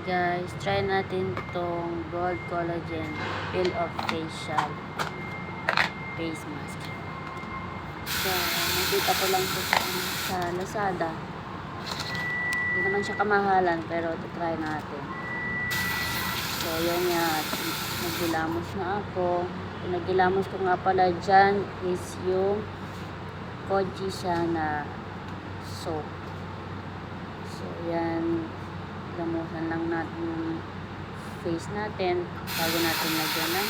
guys, try natin tong Gold Collagen Peel Off Facial Face Mask. So, nakita ko lang ito sa Lazada. Hindi naman siya kamahalan, pero try natin. So, yan nga. Naggilamos na ako. Yung naggilamos ko nga pala dyan is yung Koji siya na soap. So, yan. Lamusan lang natin yung face natin bago natin lagyan ng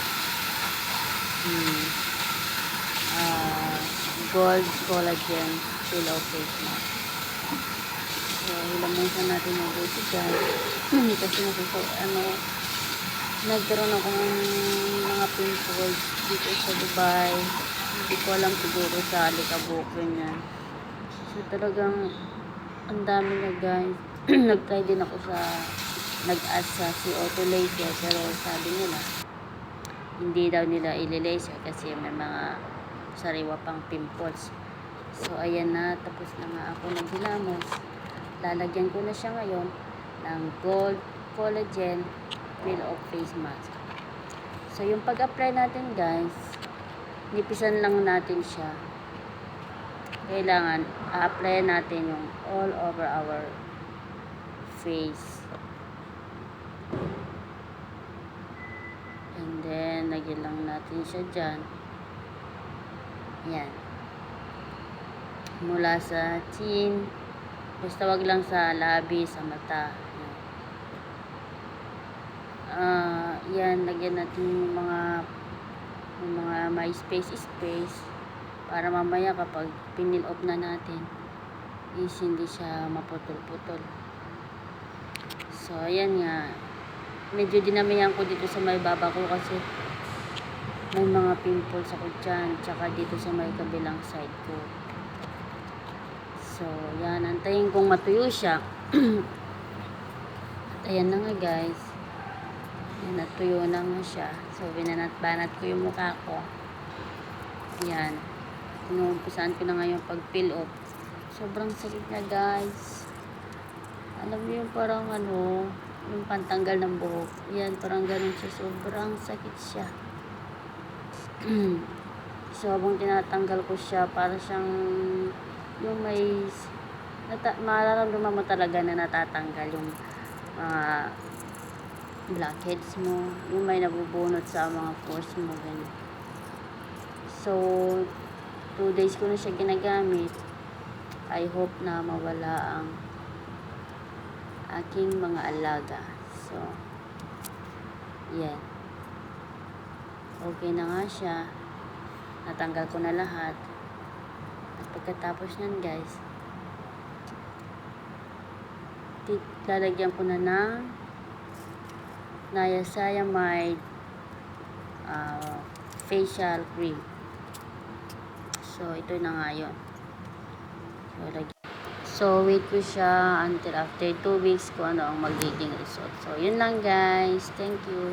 Gold Collagen Pillow Face Mask. So, lamusan natin yung face dyan. Kasi nagkaroon ako ng mga pimples dito sa Dubai. Hindi ko alam siguro sa alikabok ganyan. So, talagang ang dami na guys. Nag-try din ako nag-ask sa CO2 laser, pero sabi nila hindi daw nila i-laser kasi may mga sariwa pang pimples. So ayan na, tapos na nga ako naghilamos. Lalagyan ko na siya ngayon ng Gold Collagen Peel Off Face Mask. So yung pag-apply natin guys, nipisan lang natin siya. Kailangan a-apply natin yung all over our face. And then, lagyan lang natin siya dyan. Yan. Mula sa chin. Basta wag lang sa labi, sa mata. Yan. Lagyan natin yung mga may space para mamaya kapag pinil off na natin is hindi siya maputol-putol. So, ayan nga. Medyo dinamihan ko dito sa may baba ko kasi may mga pimples ako dyan. Tsaka dito sa may kabilang side ko. So, yan. Antayin kong matuyo siya. At ayan na nga guys. Yan, natuyo na nga siya. So, binanat-banat ko yung mukha ko. Yan. Inumpisan ko na ngayon pag-peel off. Sobrang sakit na guys. Alam mo yung parang yung pantanggal ng buhok. Yan, parang ganun siya. Sobrang sakit siya. So, habang tinatanggal ko siya, para siyang yung may mararamdaman mo talaga na natatanggal yung blackheads mo. Yung may nabubunot sa mga pores mo. Ganun. So, 2 days ko na siya ginagamit. I hope na mawala ang aking mga alaga. So, yan. Okay na nga siya. Natanggal ko na lahat. At pagkatapos nyan guys, lalagyan ko na ng niacinamide facial cream. So, ito na nga yun. So, wait ko siya until after 2 weeks kung ano ang magiging result. So, yun lang guys. Thank you.